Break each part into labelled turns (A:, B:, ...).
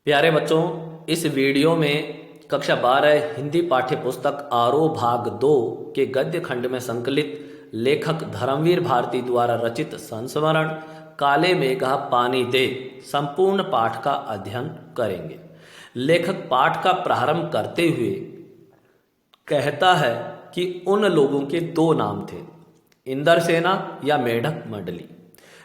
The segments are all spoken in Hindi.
A: प्यारे बच्चों, इस वीडियो में कक्षा 12 हिंदी पाठ्य पुस्तक आरोह भाग 2 के गद्य खंड में संकलित लेखक धर्मवीर भारती द्वारा रचित संस्मरण काले मेघा पानी दे संपूर्ण पाठ का अध्ययन करेंगे। लेखक पाठ का प्रारंभ करते हुए कहता है कि उन लोगों के दो नाम थे, इंद्रसेना या मेढक मंडली,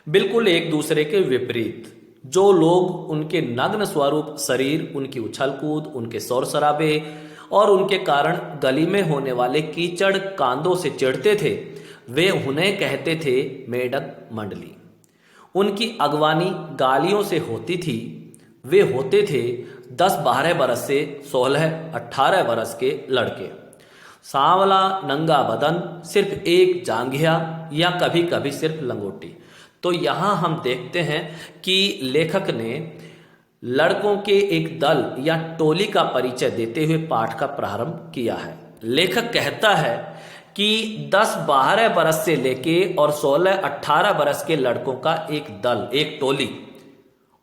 A: बिल्कुल एक दूसरे के विपरीत। जो लोग उनके नग्न स्वरूप शरीर, उनकी उछल कूद, उनके शोर शराबे और उनके कारण गली में होने वाले कीचड़ कांदों से चिढ़ते थे, वे उन्हें कहते थे मेढक मंडली। उनकी अगवानी गालियों से होती थी। वे होते थे 10-12 बरस से 16-18 बरस के लड़के, सांवला नंगा बदन, सिर्फ एक जांघिया या कभी कभी सिर्फ लंगोटी। तो यहाँ हम देखते हैं कि लेखक ने लड़कों के एक दल या टोली का परिचय देते हुए पाठ का प्रारंभ किया है। लेखक कहता है कि 10-12 बरस से लेके और 16-18 बरस के लड़कों का एक दल, एक टोली,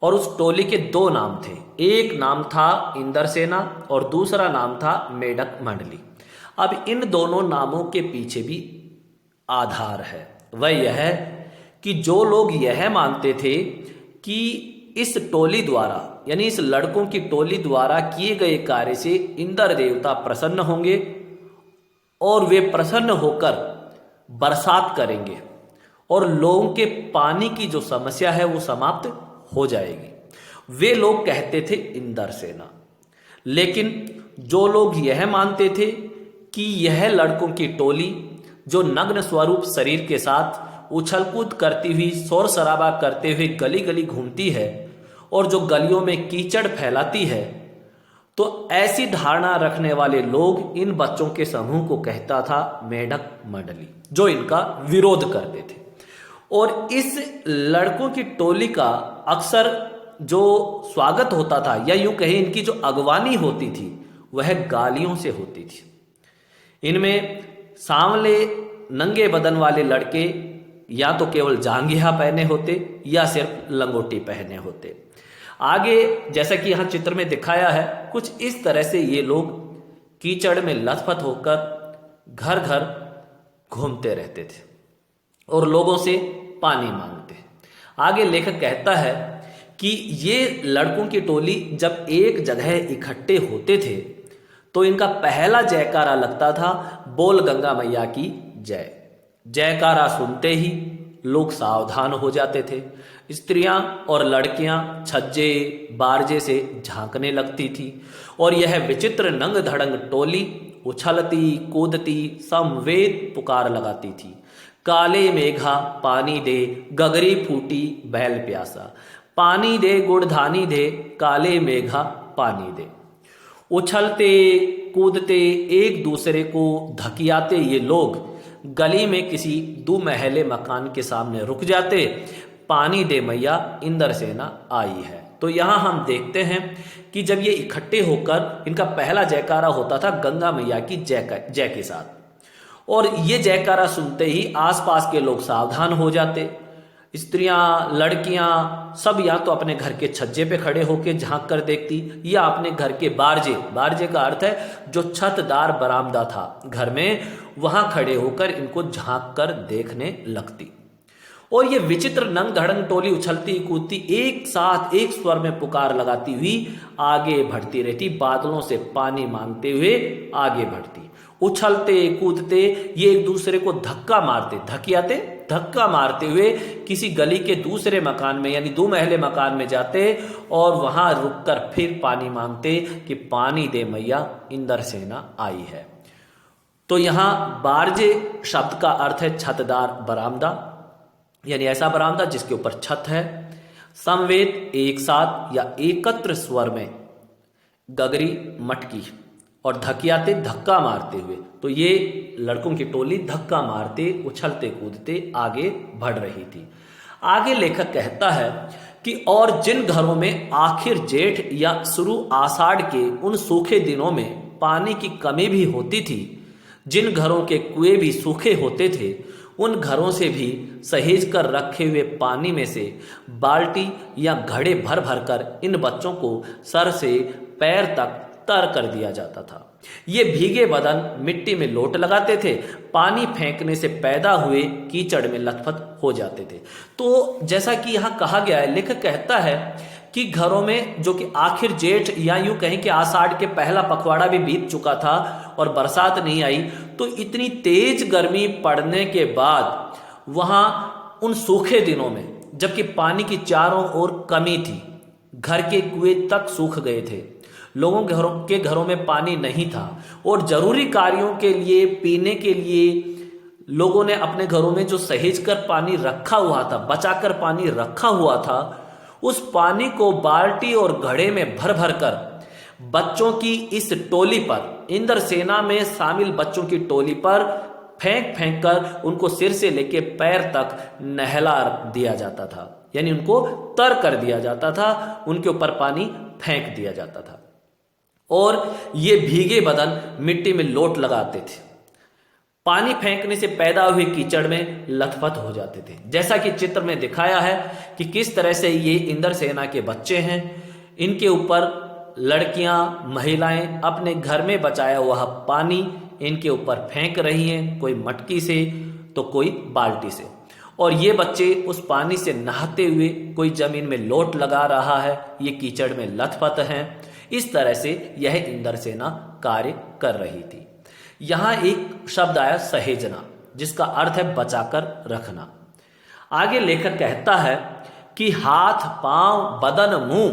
A: और उस टोली के दो नाम थे। एक नाम था इंद्रसेना और दूसरा नाम था मेढक मंडली। अब इन दोनों नामों के पीछे भी आधार है। वह यह है कि जो लोग यह मानते थे कि इस टोली द्वारा, यानी इस लड़कों की टोली द्वारा किए गए कार्य से इंद्र देवता प्रसन्न होंगे और वे प्रसन्न होकर बरसात करेंगे और लोगों के पानी की जो समस्या है वो समाप्त हो जाएगी। वे लोग कहते थे इंद्रसेना। लेकिन जो लोग यह मानते थे कि यह लड़कों की टोली जो नग्न स्वरूप शरीर के साथ उछल कूद करती हुई, शोर शराबा करते हुए गली गली घूमती है और जो गलियों में कीचड़ फैलाती है, तो ऐसी धारणा रखने वाले लोग इन बच्चों के समूह को कहता था मेढक मंडली, जो इनका विरोध करते थे। और इस लड़कों की टोली का अक्सर जो स्वागत होता था, या यूं कहें इनकी जो अगवानी होती थी, वह गालियों से होती थी। इनमें सांवले नंगे बदन वाले लड़के या तो केवल जांघिया पहने होते या सिर्फ लंगोटी पहने होते। आगे जैसा कि यहां चित्र में दिखाया है, कुछ इस तरह से ये लोग कीचड़ में लथपथ होकर घर घर घूमते रहते थे और लोगों से पानी मांगते। आगे लेखक कहता है कि ये लड़कों की टोली जब एक जगह इकट्ठे होते थे तो इनका पहला जयकारा लगता था, बोल गंगा मैया की जय। जयकारा सुनते ही लोग सावधान हो जाते थे। स्त्रियां और लड़कियां छज्जे बारजे से झांकने लगती थी और यह विचित्र नंग धड़ंग टोली उछलती कूदती समवेत पुकार लगाती थी, काले मेघा पानी दे, गगरी फूटी बैल प्यासा, पानी दे गुड़धानी दे, काले मेघा पानी दे। उछलते कूदते एक दूसरे को धकियाते ये लोग गली में किसी दुमहले मकान के सामने रुक जाते, पानी दे मैया इंद्रसेना आई है। तो यहां हम देखते हैं कि जब ये इकट्ठे होकर इनका पहला जयकारा होता था गंगा मैया की जय के साथ, और ये जयकारा सुनते ही आसपास के लोग सावधान हो जाते। स्त्रियां, लड़कियां सब या तो अपने घर के छज्जे पे खड़े होकर झांक कर देखती, या अपने घर के बारजे, बारजे का अर्थ है जो छतदार बरामदा था घर में, वहां खड़े होकर इनको झांक कर देखने लगती। और ये विचित्र नंग धड़ंग टोली उछलती कूदती एक साथ एक स्वर में पुकार लगाती हुई आगे बढ़ती रहती, बादलों से पानी मांगते हुए आगे बढ़ती। उछलते कूदते ये एक दूसरे को धक्का मारते हुए किसी गली के दूसरे मकान में, यानी दो महले मकान में जाते और वहां रुककर फिर पानी मांगते कि पानी दे मैया इंद्रसेना आई है। तो यहां बारजे शब्द का अर्थ है छतदार बरामदा, यानी ऐसा बरामदा जिसके ऊपर छत है। समवेत एक साथ या एकत्र स्वर में, गगरी मटकी, और धकियाते धक्का मारते हुए। तो ये लड़कों की टोली धक्का मारते उछलते कूदते आगे बढ़ रही थी। आगे लेखक कहता है कि और जिन घरों में आखिर जेठ या शुरू आषाढ़ के उन सूखे दिनों में पानी की कमी भी होती थी, जिन घरों के कुएं भी सूखे होते थे, उन घरों से भी सहेज कर रखे हुए पानी में से बाल्टी या घड़े भर भर कर इन बच्चों को सर से पैर तक तर कर दिया जाता था। ये भीगे बदन मिट्टी में लोट लगाते थे, पानी फेंकने से पैदा हुए कीचड़ में लथपथ हो जाते थे। तो जैसा कि यहाँ कहा गया है, लेखक कहता है कि घरों में जो कि आखिर जेठ या यूं कहें कि आषाढ़ के पहला पखवाड़ा भी बीत चुका था और बरसात नहीं आई, तो इतनी तेज गर्मी पड़ने के बाद वहां उन सूखे दिनों में जबकि पानी की चारों ओर कमी थी, घर के कुएं तक सूख गए थे, लोगों के घरों में पानी नहीं था और जरूरी कार्यों के लिए, पीने के लिए लोगों ने अपने घरों में जो सहेज कर पानी रखा हुआ था, बचाकर पानी रखा हुआ था, उस पानी को बाल्टी और घड़े में भर भर कर बच्चों की इस टोली पर, इंद्र सेना में शामिल बच्चों की टोली पर फेंक फेंक कर उनको सिर से लेके पैर तक नहला दिया जाता था, यानी उनको तर कर दिया जाता था, उनके ऊपर पानी फेंक दिया जाता था और ये भीगे बदन मिट्टी में लोट लगाते थे, पानी फेंकने से पैदा हुए कीचड़ में लथपथ हो जाते थे। जैसा कि चित्र में दिखाया है कि किस तरह से ये इंद्र सेना के बच्चे हैं, इनके ऊपर लड़कियां, महिलाएं अपने घर में बचाया हुआ पानी इनके ऊपर फेंक रही हैं, कोई मटकी से तो कोई बाल्टी से, और ये बच्चे उस पानी से नहाते हुए, कोई जमीन में लोट लगा रहा है, ये कीचड़ में लथपथ हैं। इस तरह से यह इंद्र सेना कार्य कर रही थी। यहां एक शब्द आया सहेजना, जिसका अर्थ है बचाकर रखना। आगे लेखक कहता है कि हाथ, पांव, बदन, मुंह,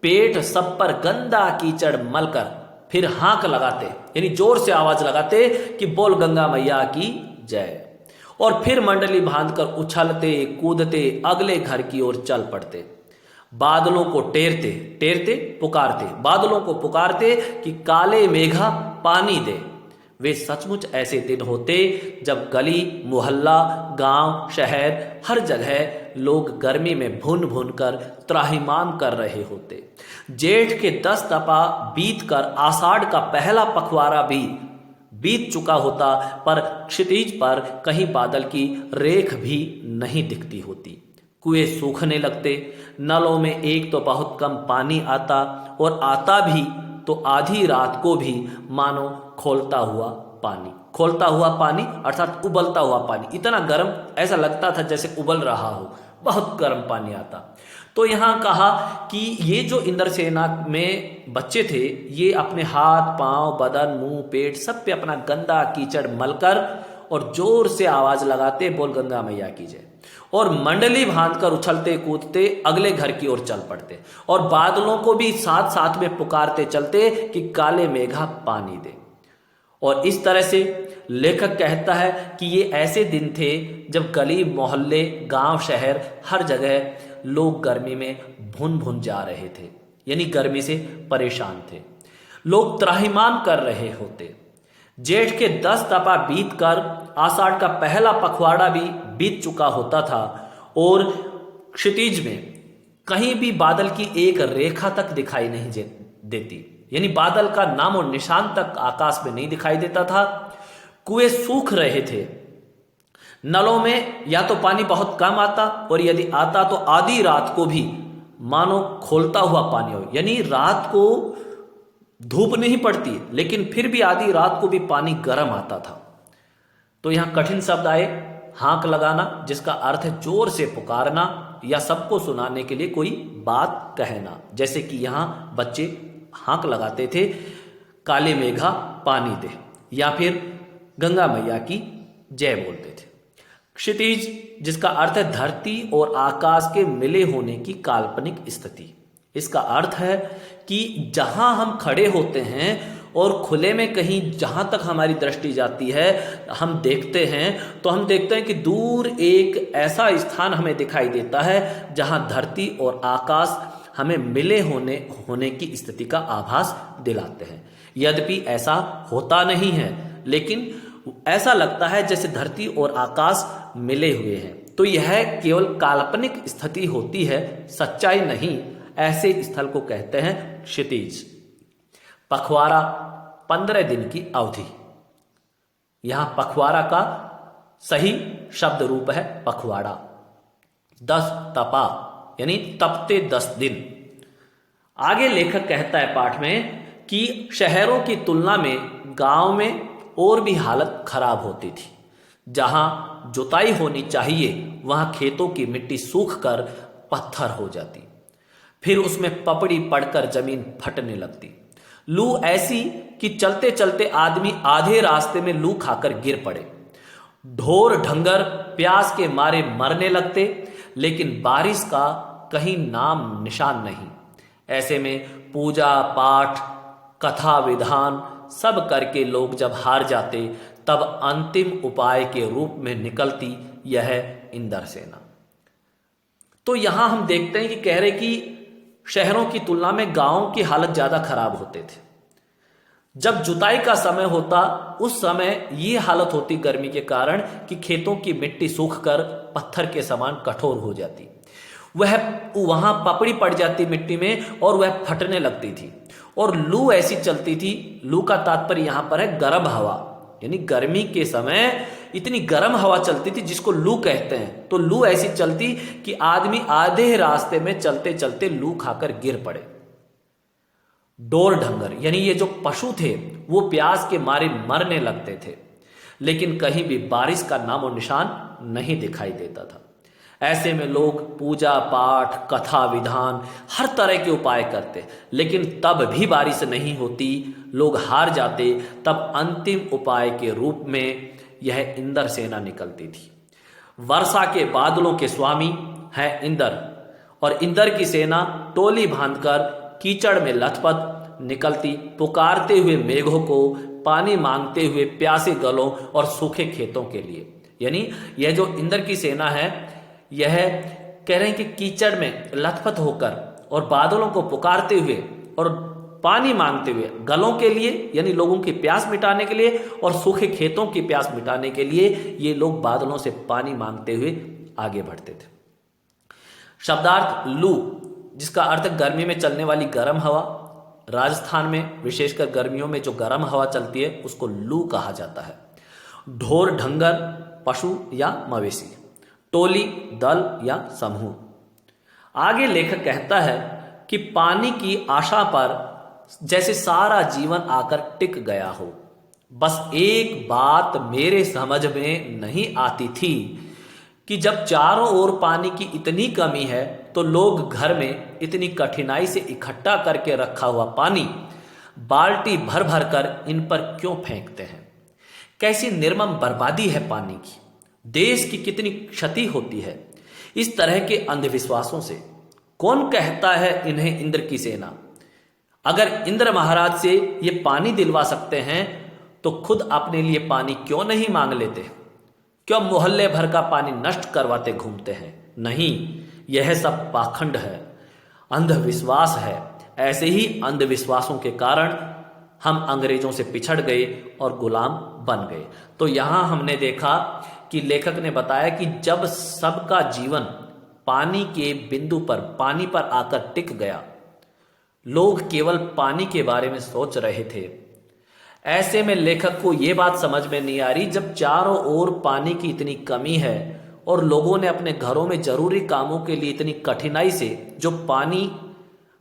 A: पेट सब पर गंदा कीचड़ मलकर फिर हाँक लगाते, यानी जोर से आवाज लगाते कि बोल गंगा मैया की जय, और फिर मंडली बांधकर उछलते कूदते अगले घर की ओर चल पड़ते। बादलों को टेरते टेरते पुकारते, बादलों को पुकारते कि काले मेघा पानी दे। वे सचमुच ऐसे दिन होते जब गली मोहल्ला, गांव, शहर, हर जगह लोग गर्मी में भुन भुन कर त्राहिमाम कर रहे होते। जेठ के 10 तपा बीत कर आषाढ़ का पहला पखवाड़ा भी बीत चुका होता, पर क्षितिज पर कहीं बादल की रेख भी नहीं दिखती होती। कुएं सूखने लगते, नलों में एक तो बहुत कम पानी आता और आता भी तो आधी रात को भी मानो खोलता हुआ पानी अर्थात उबलता हुआ पानी, इतना गर्म, ऐसा लगता था जैसे उबल रहा हो, बहुत गर्म पानी आता। तो यहाँ कहा कि ये जो इंद्र सेना में बच्चे थे, ये अपने हाथ, पांव, बदन, मुंह, पेट सब पे अपना गंदा कीचड़ मलकर और जोर से आवाज लगाते बोल गंगा मैया की जय, और मंडली बांधकर उछलते कूदते अगले घर की ओर चल पड़ते, और बादलों को भी साथ साथ में पुकारते चलते कि काले मेघा पानी दे। और इस तरह से लेखक कहता है कि ये ऐसे दिन थे जब गली मोहल्ले, गांव, शहर, हर जगह लोग गर्मी में भुन भुन जा रहे थे, यानी गर्मी से परेशान थे, लोग त्राहिमाम कर रहे होते। जेठ के 10 तपा बीत कर आषाढ़ का पहला पखवाड़ा भी बीत चुका होता था और क्षितिज में कहीं भी बादल की एक रेखा तक दिखाई नहीं देती, यानी बादल का नाम और निशान तक आकाश में नहीं दिखाई देता था। कुएं सूख रहे थे, नलों में या तो पानी बहुत कम आता और यदि आता तो आधी रात को भी मानो खोलता हुआ पानी हो, यानी रात को धूप नहीं पड़ती लेकिन फिर भी आधी रात को भी पानी गर्म आता था। तो यहां कठिन शब्द आए, हाँक लगाना, जिसका अर्थ है जोर से पुकारना या सबको सुनाने के लिए कोई बात कहना, जैसे कि यहां बच्चे हाँक लगाते थे काले मेघा पानी दे, या फिर गंगा मैया की जय बोलते थे। क्षितिज, जिसका अर्थ है धरती और आकाश के मिले होने की काल्पनिक स्थिति, इसका अर्थ है कि जहां हम खड़े होते हैं और खुले में कहीं जहां तक हमारी दृष्टि जाती है हम देखते हैं, तो हम देखते हैं कि दूर एक ऐसा स्थान हमें दिखाई देता है जहां धरती और आकाश हमें मिले होने की स्थिति का आभास दिलाते हैं। यद्यपि ऐसा होता नहीं है, लेकिन ऐसा लगता है जैसे धरती और आकाश मिले हुए हैं। तो यह केवल काल्पनिक स्थिति होती है, सच्चाई नहीं। ऐसे स्थल को कहते हैं क्षितिज। पखवाड़ा 15 दिन की अवधि, यहां पखवाड़ा का सही शब्द रूप है पखवाड़ा। 10 तपा यानी तपते 10 दिन। आगे लेखक कहता है पाठ में कि शहरों की तुलना में गांव में और भी हालत खराब होती थी। जहां जुताई होनी चाहिए वहां खेतों की मिट्टी सूख कर पत्थर हो जाती, फिर उसमें पपड़ी पड़कर जमीन फटने लगती। लू ऐसी कि चलते चलते आदमी आधे रास्ते में लू खाकर गिर पड़े। ढोर ढंगर प्यास के मारे मरने लगते, लेकिन बारिश का कहीं नाम निशान नहीं। ऐसे में पूजा पाठ कथा विधान सब करके लोग जब हार जाते, तब अंतिम उपाय के रूप में निकलती यह इंद्र सेना। तो यहां हम देखते हैं कि कह रहे कि शहरों की तुलना में गांवों की हालत ज्यादा खराब होते थे। जब जुताई का समय होता उस समय ये हालत होती गर्मी के कारण कि खेतों की मिट्टी सूखकर पत्थर के समान कठोर हो जाती, वह वहां पपड़ी पड़ जाती मिट्टी में और वह फटने लगती थी। और लू ऐसी चलती थी, लू का तात्पर्य यहां पर है गर्म हवा, यानी गर्मी के समय इतनी गर्म हवा चलती थी जिसको लू कहते हैं। तो लू ऐसी चलती कि आदमी आधे रास्ते में चलते चलते लू खाकर गिर पड़े। डोर ढंगर यानी ये जो पशु थे वो प्यास के मारे मरने लगते थे, लेकिन कहीं भी बारिश का नामो निशान नहीं दिखाई देता था। ऐसे में लोग पूजा पाठ कथा विधान हर तरह के उपाय करते, लेकिन तब भी बारिश नहीं होती, लोग हार जाते। तब अंतिम उपाय के रूप में यह इंद्र सेना निकलती थी। वर्षा के बादलों के स्वामी है इंद्र, और इंद्र की सेना टोली बांधकर कीचड़ में लथपथ निकलती, पुकारते हुए मेघों को, पानी मांगते हुए प्यासे गलों और सूखे खेतों के लिए। यानी यह जो इंद्र की सेना है, यह कह रहे हैं कि कीचड़ में लथपथ होकर और बादलों को पुकारते हुए और पानी मांगते हुए, गलों के लिए यानी लोगों की प्यास मिटाने के लिए, और सूखे खेतों की प्यास मिटाने के लिए ये लोग बादलों से पानी मांगते हुए आगे बढ़ते थे। शब्दार्थ लू, जिसका अर्थ गर्मी में चलने वाली गर्म हवा। राजस्थान में विशेषकर गर्मियों में जो गर्म हवा चलती है उसको लू कहा जाता है। ढोर ढंगर पशु या मवेशी, टोली दल या समूह। आगे लेखक कहता है कि पानी की आशा पर जैसे सारा जीवन आकर टिक गया हो। बस एक बात मेरे समझ में नहीं आती थी कि जब चारों ओर पानी की इतनी कमी है तो लोग घर में इतनी कठिनाई से इकट्ठा करके रखा हुआ पानी बाल्टी भर भर कर इन पर क्यों फेंकते हैं। कैसी निर्मम बर्बादी है पानी की, देश की कितनी क्षति होती है इस तरह के अंधविश्वासों से। कौन कहता है इन्हें इंद्र की सेना? अगर इंद्र महाराज से ये पानी दिलवा सकते हैं तो खुद अपने लिए पानी क्यों नहीं मांग लेते? क्यों मोहल्ले भर का पानी नष्ट करवाते घूमते हैं? नहीं, यह सब पाखंड है, अंधविश्वास है। ऐसे ही अंधविश्वासों के कारण हम अंग्रेजों से पिछड़ गए और गुलाम बन गए। तो यहां हमने देखा कि लेखक ने बताया कि जब सबका जीवन पानी के बिंदु पर, पानी पर आकर टिक गया, लोग केवल पानी के बारे में सोच रहे थे। ऐसे में लेखक को यह बात समझ में नहीं आ रही, जब चारों ओर पानी की इतनी कमी है और लोगों ने अपने घरों में जरूरी कामों के लिए इतनी कठिनाई से जो पानी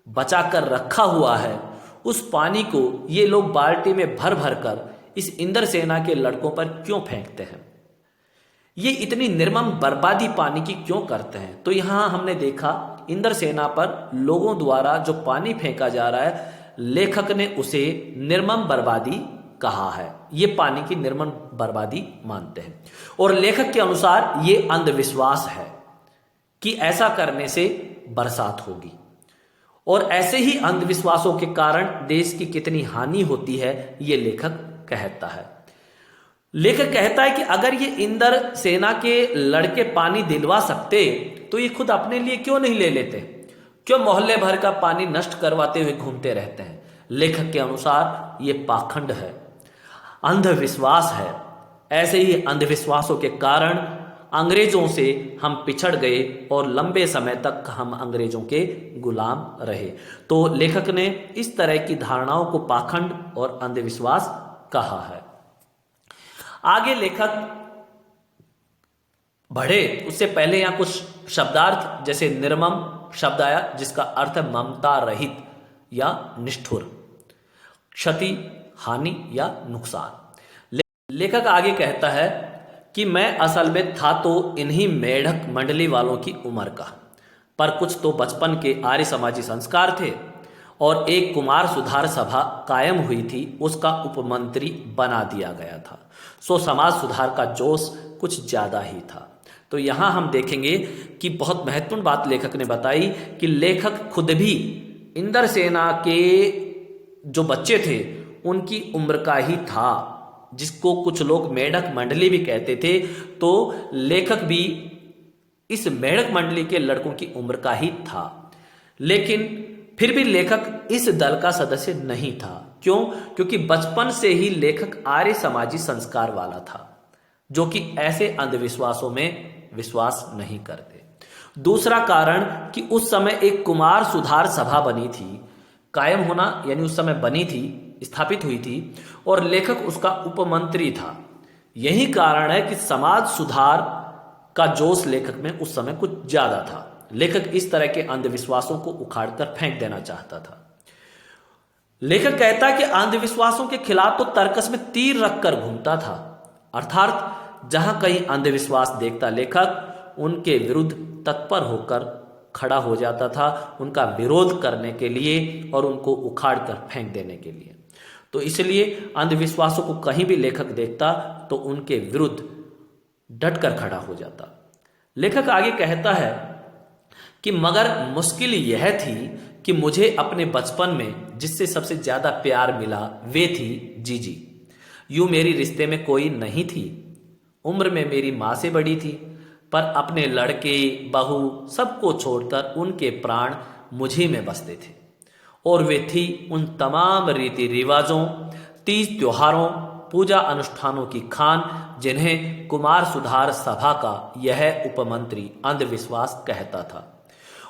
A: बचा कर रखा हुआ है, उस पानी को ये लोग बाल्टी में भर भर कर इस इंद्र सेना के लड़कों पर क्यों फेंकते हैं? ये इतनी निर्मम बर्बादी पानी की क्यों करते हैं? तो यहां हमने देखा इंद्र सेना पर लोगों द्वारा जो पानी फेंका जा रहा है, लेखक ने उसे निर्मम बर्बादी कहा है। ये पानी की निर्मम बर्बादी मानते हैं और लेखक के अनुसार ये अंधविश्वास है कि ऐसा करने से बरसात होगी। और ऐसे ही अंधविश्वासों के कारण देश की कितनी हानि होती है ये लेखक कहता है। लेखक कहता है कि अगर ये इंद्र सेना के लड़के पानी दिलवा सकते तो ये खुद अपने लिए क्यों नहीं ले लेते? क्यों मोहल्ले भर का पानी नष्ट करवाते हुए घूमते रहते हैं? लेखक के अनुसार ये पाखंड है, अंधविश्वास है। ऐसे ही अंधविश्वासों के कारण अंग्रेजों से हम पिछड़ गए और लंबे समय तक हम अंग्रेजों के गुलाम रहे। तो लेखक ने इस तरह की धारणाओं को पाखंड और अंधविश्वास कहा है। आगे लेखक बढ़े उससे पहले यहाँ कुछ शब्दार्थ जैसे निर्मम शब्द आया जिसका अर्थ है ममता रहित या निष्ठुर, क्षति, हानि या नुकसान। लेखक आगे कहता है कि मैं असल में था तो इन्हीं मेढक मंडली वालों की उम्र का, पर कुछ तो बचपन के आर्य समाजी संस्कार थे और एक कुमार सुधार सभा कायम हुई थी, उसका उपमंत्री बना दिया गया था, सो समाज सुधार का जोश कुछ ज्यादा ही था। तो यहां हम देखेंगे कि बहुत महत्वपूर्ण बात लेखक ने बताई कि लेखक खुद भी इंद्रसेना के जो बच्चे थे उनकी उम्र का ही था, जिसको कुछ लोग मेढक मंडली भी कहते थे। तो लेखक भी इस मेढक मंडली के लड़कों की उम्र का ही था, लेकिन फिर भी लेखक इस दल का सदस्य नहीं था। क्यों? क्योंकि बचपन से ही लेखक आर्य समाजी संस्कार वाला था, जो कि ऐसे अंधविश्वासों में विश्वास नहीं करते। दूसरा कारण कि उस समय एक कुमार सुधार सभा बनी थी, कायम होना यानी उस समय बनी थी, स्थापित हुई थी, और लेखक उसका उपमंत्री था। यही कारण है कि समाज सुधार का जोश लेखक में उस समय कुछ ज्यादा था। लेखक इस तरह के अंधविश्वासों को उखाड़कर फेंक देना चाहता था। लेखक कहता है कि अंधविश्वासों के खिलाफ तो तर्कस में तीर रखकर घूमता था, अर्थात जहां कहीं अंधविश्वास देखता लेखक उनके विरुद्ध तत्पर होकर खड़ा हो जाता था, उनका विरोध करने के लिए और उनको उखाड़ कर फेंक देने के लिए। तो इसलिए अंधविश्वासों को कहीं भी लेखक देखता तो उनके विरुद्ध डटकर खड़ा हो जाता। लेखक आगे कहता है कि मगर मुश्किल यह थी कि मुझे अपने बचपन में जिससे सबसे ज्यादा प्यार मिला वे थी जीजी। यूं मेरी रिश्ते में कोई नहीं थी, उम्र में मेरी माँ से बड़ी थी, पर अपने लड़के बहू सबको छोड़कर उनके प्राण मुझे में बसते थे, और वे थी उन तमाम रीति रिवाजों, तीज त्योहारों, पूजा अनुष्ठानों की खान जिन्हें कुमार सुधार सभा का यह उपमंत्री अंधविश्वास कहता था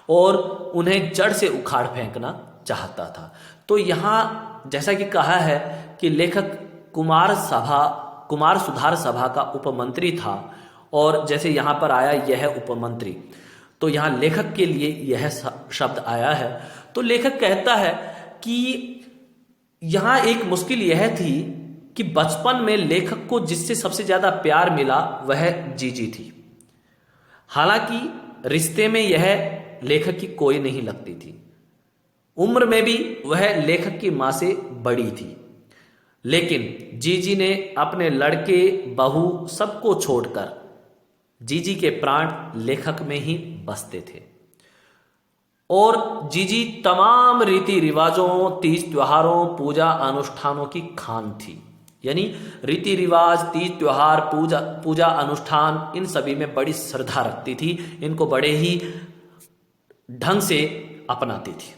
A: और उन्हें जड़ से उखाड़ फेंकना चाहता था। तो यहाँ जैसा कि कहा है कि लेखक कुमार सुधार सभा का उपमंत्री था, और जैसे यहाँ पर आया यह उपमंत्री, तो यहाँ लेखक के लिए यह शब्द आया है। तो लेखक कहता है कि यहाँ एक मुश्किल यह थी कि बचपन में लेखक को जिससे सबसे ज्यादा प्यार मिला वह जीजी थी। हालांकि रिश्ते में यह लेखक की कोई नहीं लगती थी, उम्र में भी वह लेखक की मां से बड़ी थी, लेकिन जीजी ने अपने लड़के बहू सबको छोड़कर जीजी के प्राण लेखक में ही बसते थे, और जीजी तमाम रीति रिवाजों, तीज त्योहारों, पूजा अनुष्ठानों की खान थी। यानी रीति रिवाज, तीज त्योहार, पूजा अनुष्ठान, इन सभी में बड़ी श्रद्धा रखती थी, इनको बड़े ही ढंग से अपनाती थी।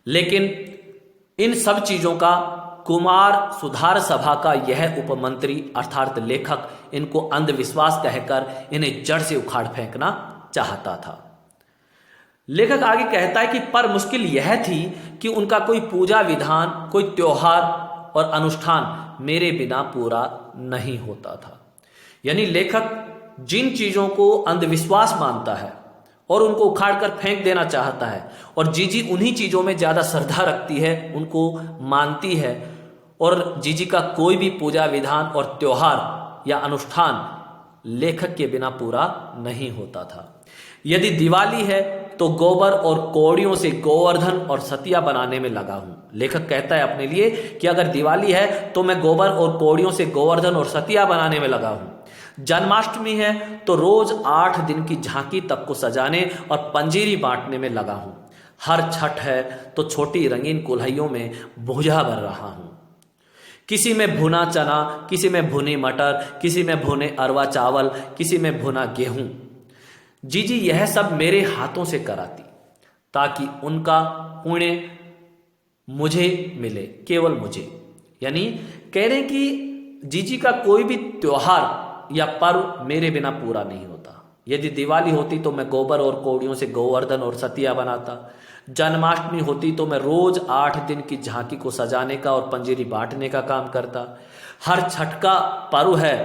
A: लेकिन इन सब चीजों का कुमार सुधार सभा का यह उपमंत्री अर्थात लेखक इनको अंधविश्वास कहकर इन्हें जड़ से उखाड़ फेंकना चाहता था। लेखक आगे कहता है कि पर मुश्किल यह थी कि उनका कोई पूजा विधान, कोई त्योहार और अनुष्ठान मेरे बिना पूरा नहीं होता था। यानी लेखक जिन चीजों को अंधविश्वास मानता है और उनको उखाड़कर फेंक देना चाहता है, और जीजी उन्हीं चीजों में ज्यादा श्रद्धा रखती है, उनको मानती है, और जीजी का कोई भी पूजा विधान और त्योहार या अनुष्ठान लेखक के बिना पूरा नहीं होता था। यदि दिवाली है तो गोबर और कौड़ियों से गोवर्धन और सतिया बनाने में लगा हूं। लेखक कहता है अपने लिए कि अगर दिवाली है तो मैं गोबर और कौड़ियों से गोवर्धन और सतिया बनाने में लगा हूं। जन्माष्टमी है तो रोज 8 दिन की झांकी तक को सजाने और पंजीरी बांटने में लगा हूं। हर छठ है तो छोटी रंगीन कुल्हइयों में भुजा भर रहा हूं। किसी में भुना चना, किसी में भुनी मटर, किसी में भुने अरवा चावल, किसी में भुना गेहूं। जीजी यह सब मेरे हाथों से कराती ताकि उनका पुण्य मुझे मिले, केवल मुझे। यानी कह रहे हैं कि जीजी का कोई भी त्योहार या पर्व मेरे बिना पूरा नहीं होता। यदि दिवाली होती तो मैं गोबर और कौड़ियों से गोवर्धन और सतिया बनाता। जन्माष्टमी होती तो मैं रोज 8 दिन की झांकी को सजाने का और पंजीरी बांटने का काम करता। हर छठ का पर्व है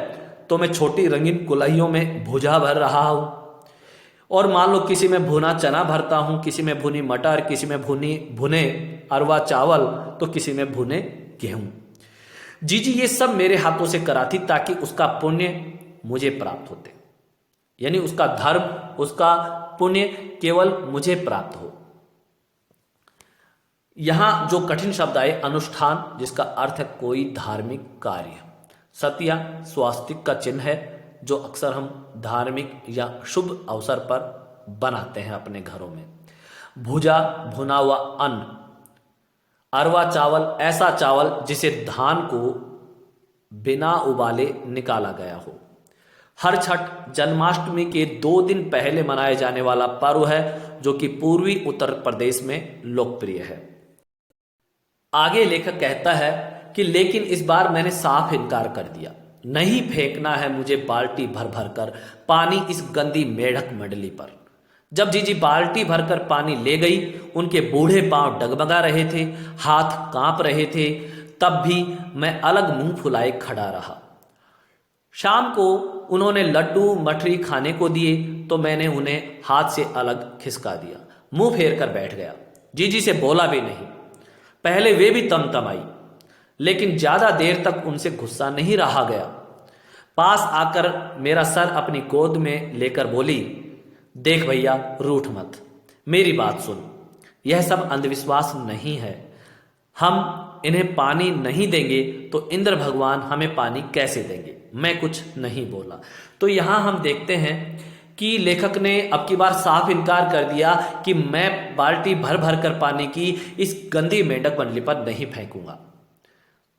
A: तो मैं छोटी रंगीन कुल्हाड़ियों में भुजा भर रहा हूं। और मान लो किसी में भुना चना भरता हूं, किसी में भुनी मटर, किसी में भुने अरवा चावल, तो किसी में भुने गेहूं। जीजी ये सब मेरे हाथों से कराती ताकि उसका पुण्य मुझे प्राप्त होते, यानी उसका धर्म, उसका पुण्य केवल मुझे प्राप्त हो। यहां जो कठिन शब्द आए अनुष्ठान, जिसका अर्थ है कोई धार्मिक कार्य। सत्या स्वास्तिक का चिन्ह है जो अक्सर हम धार्मिक या शुभ अवसर पर बनाते हैं अपने घरों में। भुजा भुना हुआ अन्न। अरवा चावल ऐसा चावल जिसे धान को बिना उबाले निकाला गया हो। हर छठ जन्माष्टमी के 2 दिन पहले मनाए जाने वाला पर्व है जो कि पूर्वी उत्तर प्रदेश में लोकप्रिय है। आगे लेखक कहता है कि लेकिन इस बार मैंने साफ इनकार कर दिया। नहीं फेंकना है मुझे बाल्टी भर भर कर पानी इस गंदी मेढक मंडली पर। जब जीजी बाल्टी भरकर पानी ले गई, उनके बूढ़े पांव डगमगा रहे थे, हाथ कांप रहे थे, तब भी मैं अलग मुंह फुलाए खड़ा रहा। शाम को उन्होंने लड्डू मठरी खाने को दिए तो मैंने उन्हें हाथ से अलग खिसका दिया, मुंह फेर कर बैठ गया। जीजी से बोला भी नहीं। पहले वे भी तमतमाई, लेकिन ज्यादा देर तक उनसे गुस्सा नहीं रहा गया। पास आकर मेरा सर अपनी गोद में लेकर बोली, देख भैया रूठ मत, मेरी बात सुन, यह सब अंधविश्वास नहीं है। हम इन्हें पानी नहीं देंगे तो इंद्र भगवान हमें पानी कैसे देंगे। मैं कुछ नहीं बोला। तो यहां हम देखते हैं कि लेखक ने अब की बार साफ इनकार कर दिया कि मैं बाल्टी भर भर कर पानी की इस गंदी मेंढक मंडली पर नहीं फेंकूंगा।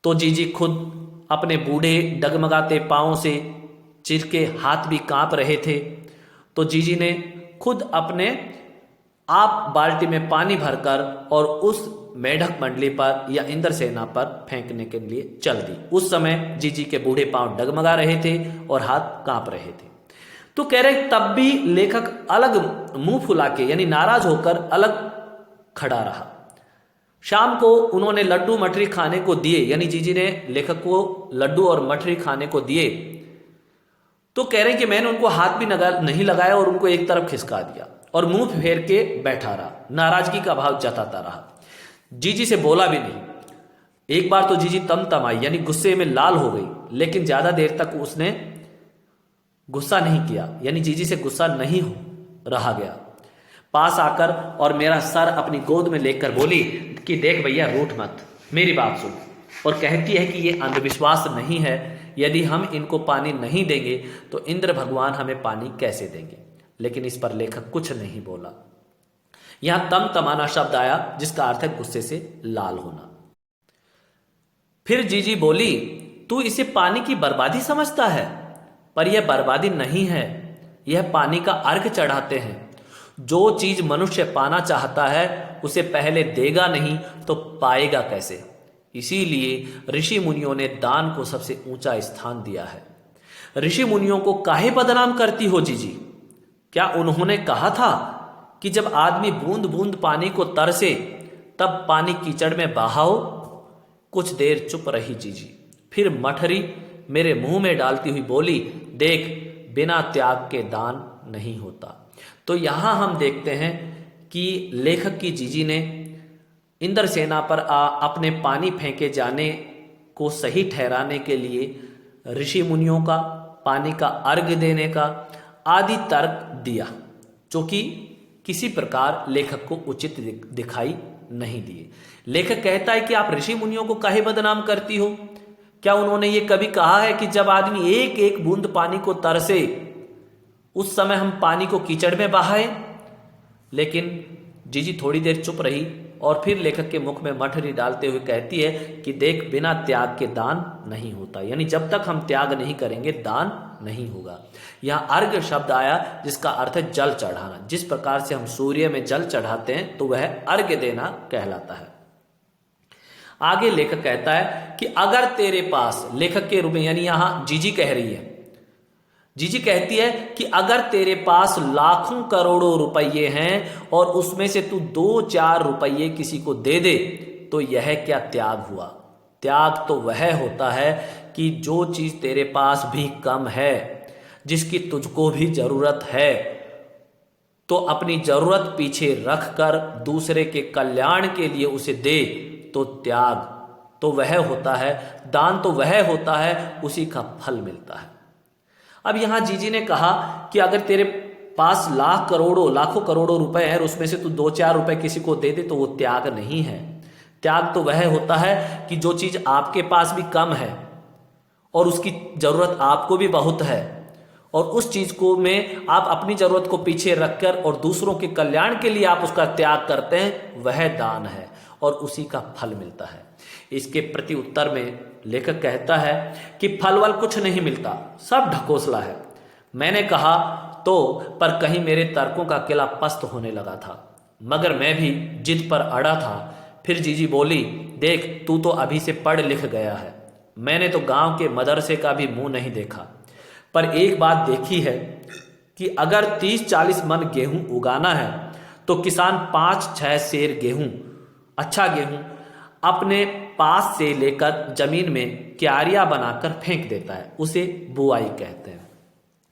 A: तो जीजी खुद अपने बूढ़े डगमगाते पांवों से, चिरके हाथ भी कांप रहे थे, तो जीजी ने खुद अपने आप बाल्टी में पानी भरकर और उस मेढक मंडली पर या इंद्रसेना पर फेंकने के लिए चल दी। उस समय जीजी के बूढ़े पांव डगमगा रहे थे और हाथ कांप रहे थे। तो कह रहे तब भी लेखक अलग मुंह फुला के, यानी नाराज होकर अलग खड़ा रहा। शाम को उन्होंने लड्डू मठरी खाने को दिए, यानी जीजी ने लेखक को लड्डू और मठरी खाने को दिए। तो कह रहे हैं कि मैंने उनको हाथ भी नहीं लगाया और उनको एक तरफ खिसका दिया और मुंह फेर के बैठा रहा, नाराजगी का भाव जताता रहा। जीजी से बोला भी नहीं। एक बार तो जीजी तमतमाई, यानी गुस्से में लाल हो गई, लेकिन ज्यादा देर तक उसने गुस्सा नहीं किया, यानी जीजी से गुस्सा नहीं रहा गया। पास आकर और मेरा सर अपनी गोद में लेकर बोली कि देख भैया रूठ मत, मेरी बात सुन। और कहती है कि ये अंधविश्वास नहीं है, यदि हम इनको पानी नहीं देंगे तो इंद्र भगवान हमें पानी कैसे देंगे। लेकिन इस पर लेखक कुछ नहीं बोला। यहां तमतमाना शब्द आया जिसका अर्थ है गुस्से से लाल होना। फिर जीजी बोली, तू इसे पानी की बर्बादी समझता है, पर यह बर्बादी नहीं है, यह पानी का अर्घ चढ़ाते हैं। जो चीज मनुष्य पाना चाहता है उसे पहले देगा नहीं तो पाएगा कैसे। इसीलिए ऋषि मुनियों ने दान को सबसे ऊंचा स्थान दिया है। ऋषि मुनियों को काहे बदनाम करती हो जीजी? क्या उन्होंने कहा था कि जब आदमी बूंद बूंद पानी को तरसे तब पानी कीचड़ में बहाओ? कुछ देर चुप रही जीजी, फिर मठरी मेरे मुंह में डालती हुई बोली, देख बिना त्याग के दान नहीं होता। तो यहां हम देखते हैं कि लेखक की जीजी ने इंद्रसेना पर अपने पानी फेंके जाने को सही ठहराने के लिए ऋषि मुनियों का, पानी का अर्घ देने का आदि तर्क दिया, जो कि किसी प्रकार लेखक को उचित दिखाई नहीं दिए। लेखक कहता है कि आप ऋषि मुनियों को काहे बदनाम करती हो? क्या उन्होंने ये कभी कहा है कि जब आदमी एक एक बूंद पानी को तरसे उस समय हम पानी को कीचड़ में बहाएं? लेकिन जीजी थोड़ी देर चुप रही और फिर लेखक के मुख में मठरी डालते हुए कहती है कि देख बिना त्याग के दान नहीं होता, यानी जब तक हम त्याग नहीं करेंगे दान नहीं होगा। यहां अर्घ शब्द आया जिसका अर्थ है जल चढ़ाना। जिस प्रकार से हम सूर्य में जल चढ़ाते हैं तो वह अर्घ देना कहलाता है। आगे लेखक कहता है कि अगर तेरे पास, लेखक के रूप में यानी यहां जीजी कह रही है, जीजी कहती है कि अगर तेरे पास लाखों करोड़ों रुपये हैं और उसमें से तू 2-4 रुपये किसी को दे दे तो यह क्या त्याग हुआ? त्याग तो वह होता है कि जो चीज तेरे पास भी कम है, जिसकी तुझको भी जरूरत है, तो अपनी जरूरत पीछे रखकर दूसरे के कल्याण के लिए उसे दे, तो त्याग तो वह होता है, दान तो वह होता है, उसी का फल मिलता है। अब यहां जीजी ने कहा कि अगर तेरे पास लाख करोड़ों लाखों करोड़ों रुपए हैं और उसमें से तू 2-4 रुपए किसी को दे दे, तो वो त्याग नहीं है। त्याग तो वह होता है कि जो चीज आपके पास भी कम है और उसकी जरूरत आपको भी बहुत है, और उस चीज को में आप अपनी जरूरत को पीछे रखकर और दूसरों के कल्याण के लिए आप उसका त्याग करते हैं, वह दान है और उसी का फल मिलता है। इसके प्रति उत्तर में लेखक कहता है कि फल वल कुछ नहीं मिलता, सब ढकोसला है। मैंने कहा तो पर कहीं मेरे तर्कों का किला पस्त होने लगा था, मगर मैं भी जिद पर अड़ा था। फिर जीजी बोली, देख तू तो अभी से पढ़ लिख गया है, मैंने तो गांव के मदरसे का भी मुंह नहीं देखा, पर एक बात देखी है कि अगर 30-40 मन गेहूं उगाना है तो किसान 5-6 सेर गेहूं, अच्छा गेहूं अपने पास से लेकर जमीन में क्यारियां बनाकर फेंक देता है, उसे बुआई कहते हैं।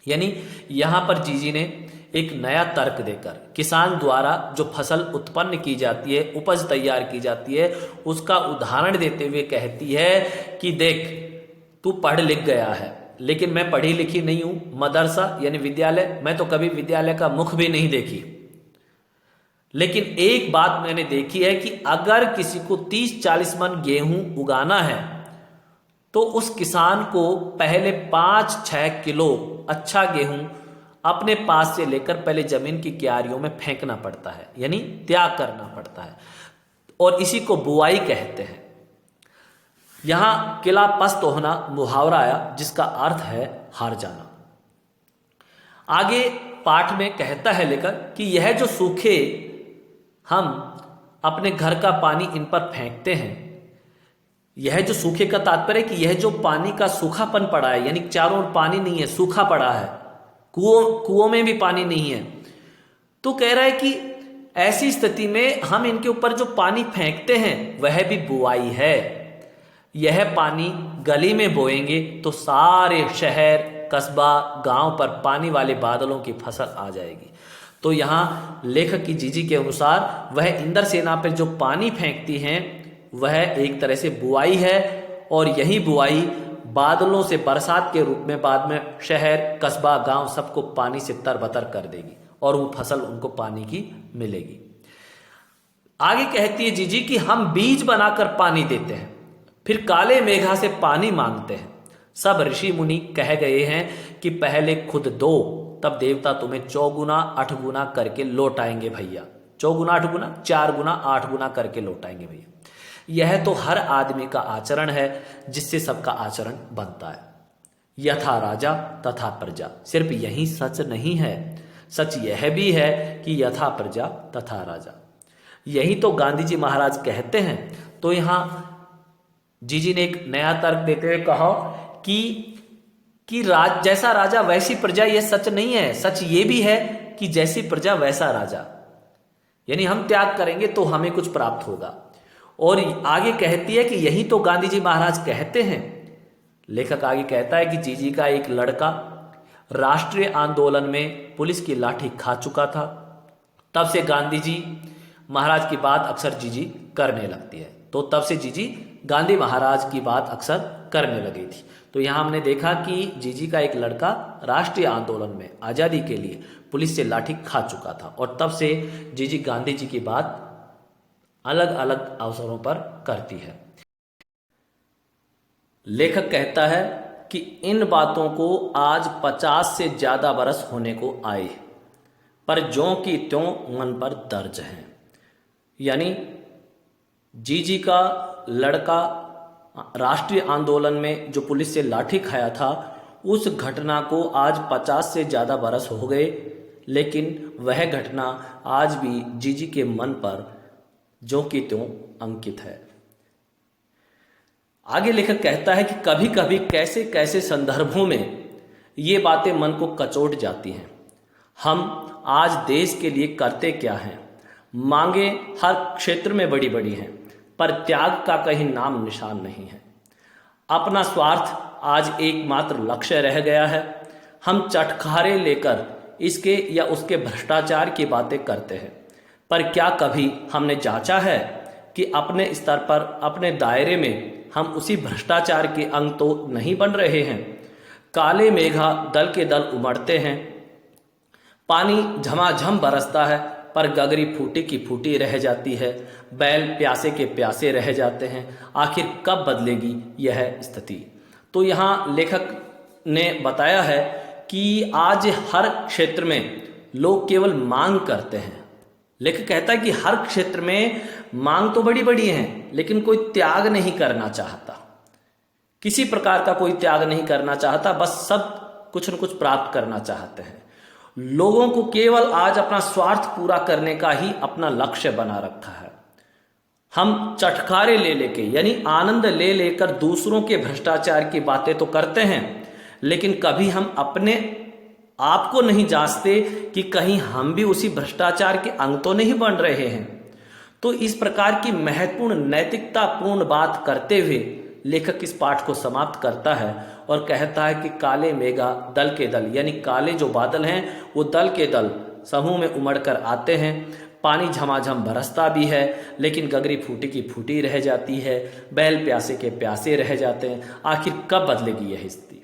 A: यानी यहां पर जीजी ने एक नया तर्क देकर किसान द्वारा जो फसल उत्पन्न की जाती है, उपज तैयार की जाती है, उसका उदाहरण देते हुए कहती है कि देख तू पढ़ लिख गया है, लेकिन मैं पढ़ी लिखी नहीं हूं, मदरसा यानी विद्यालय, मैं तो कभी विद्यालय का मुख भी नहीं देखी, लेकिन एक बात मैंने देखी है कि अगर किसी को 30-40 मन गेहूं उगाना है तो उस किसान को पहले 5-6 किलो अच्छा गेहूं अपने पास से लेकर पहले जमीन की क्यारियों में फेंकना पड़ता है, यानी त्याग करना पड़ता है, और इसी को बुआई कहते हैं। यहां किला पस्त होना मुहावरा आया जिसका अर्थ है हार जाना। आगे पाठ में कहता है लेखक कि यह जो सूखे हम अपने घर का पानी इन पर फेंकते हैं, यह जो सूखे का तात्पर्य है कि यह जो पानी का सूखापन पड़ा है, यानी चारों ओर पानी नहीं है, सूखा पड़ा है, कुओं में भी पानी नहीं है, तो कह रहा है कि ऐसी स्थिति में हम इनके ऊपर जो पानी फेंकते हैं वह भी बुआई है। यह पानी गली में बोएंगे तो सारे शहर कस्बा गांव पर पानी वाले बादलों की फसल आ जाएगी। तो यहां लेखक की जीजी के अनुसार वह इंद्र सेना पर जो पानी फेंकती हैं वह एक तरह से बुआई है, और यही बुआई बादलों से बरसात के रूप में बाद में शहर कस्बा गांव सबको पानी से तरबतर कर देगी और वो फसल उनको पानी की मिलेगी। आगे कहती है जीजी कि हम बीज बनाकर पानी देते हैं, फिर काले मेघा से पानी मांगते हैं। सब ऋषि मुनि कह गए हैं कि पहले खुद दो, तब देवता तुम्हें 4 गुना 8 गुना करके लौटाएंगे भैया। 4 गुना 8 गुना 4 गुना 8 गुना करके लौटाएंगे भैया। यह तो हर आदमी का आचरण है जिससे सबका आचरण बनता है। यथा राजा तथा प्रजा, सिर्फ यही सच नहीं है, सच यह भी है कि यथा प्रजा तथा राजा। यही तो गांधी जी महाराज कहते हैं। तो यहां जीजी ने एक नया तर्क देते हुए कहा कि जैसा राजा वैसी प्रजा, यह सच नहीं है, सच ये भी है कि जैसी प्रजा वैसा राजा, यानी हम त्याग करेंगे तो हमें कुछ प्राप्त होगा। और आगे कहती है कि यही तो गांधी जी महाराज कहते हैं। लेखक आगे कहता है कि जीजी का एक लड़का राष्ट्रीय आंदोलन में पुलिस की लाठी खा चुका था, तब से गांधी जी महाराज की बात अक्सर जीजी करने लगती है, तो तब से जीजी गांधी महाराज की बात अक्सर करने लगी थी। तो यहां हमने देखा कि जीजी का एक लड़का राष्ट्रीय आंदोलन में आजादी के लिए पुलिस से लाठी खा चुका था, और तब से जीजी गांधी जी की बात अलग अलग अवसरों पर करती है। लेखक कहता है कि इन बातों को आज 50 से ज्यादा बरस होने को आए, पर ज्यों की त्यों मन पर दर्ज हैं। यानी जीजी का लड़का राष्ट्रीय आंदोलन में जो पुलिस से लाठी खाया था, उस घटना को आज 50 से ज्यादा बरस हो गए, लेकिन वह घटना आज भी जीजी के मन पर ज्यों की त्यों अंकित है। आगे लेखक कहता है कि कभी कभी कैसे कैसे संदर्भों में ये बातें मन को कचोट जाती हैं। हम आज देश के लिए करते क्या हैं? मांगे हर क्षेत्र में बड़ी बड़ी हैं, पर त्याग का कहीं नाम निशान नहीं है। अपना स्वार्थ आज एकमात्र लक्ष्य रह गया है। हम चटखारे लेकर इसके या उसके भ्रष्टाचार की बातें करते हैं, पर क्या कभी हमने जांचा है कि अपने स्तर पर, अपने दायरे में हम उसी भ्रष्टाचार के अंग तो नहीं बन रहे हैं। काले मेघा दल के दल उमड़ते हैं, पानी झमाझम बरसता है, पर गगरी फूटी की फूटी रह जाती है, बैल प्यासे के प्यासे रह जाते हैं। आखिर कब बदलेगी यह स्थिति? तो यहाँ लेखक ने बताया है कि आज हर क्षेत्र में लोग केवल मांग करते हैं। लेखक कहता है कि हर क्षेत्र में मांग तो बड़ी बड़ी है, लेकिन कोई त्याग नहीं करना चाहता, किसी प्रकार का कोई त्याग नहीं करना चाहता, बस सब कुछ न कुछ प्राप्त करना चाहते हैं। लोगों को केवल आज अपना स्वार्थ पूरा करने का ही अपना लक्ष्य बना रखा है। हम चटखारे ले लेके यानी आनंद ले लेकर दूसरों के भ्रष्टाचार की बातें तो करते हैं, लेकिन कभी हम अपने आप को नहीं जांचते कि कहीं हम भी उसी भ्रष्टाचार के अंग तो नहीं बन रहे हैं। तो इस प्रकार की महत्वपूर्ण नैतिकतापूर्ण बात करते हुए लेखक इस पाठ को समाप्त करता है और कहता है कि काले मेघा दल के दल, यानी काले जो बादल हैं वो दल के दल समूह में उमड़ कर आते हैं। पानी झमाझम बरसता भी है, लेकिन गगरी फूटी की फूटी रह जाती है, बैल प्यासे के प्यासे रह जाते हैं। आखिर कब बदलेगी यह स्थिति?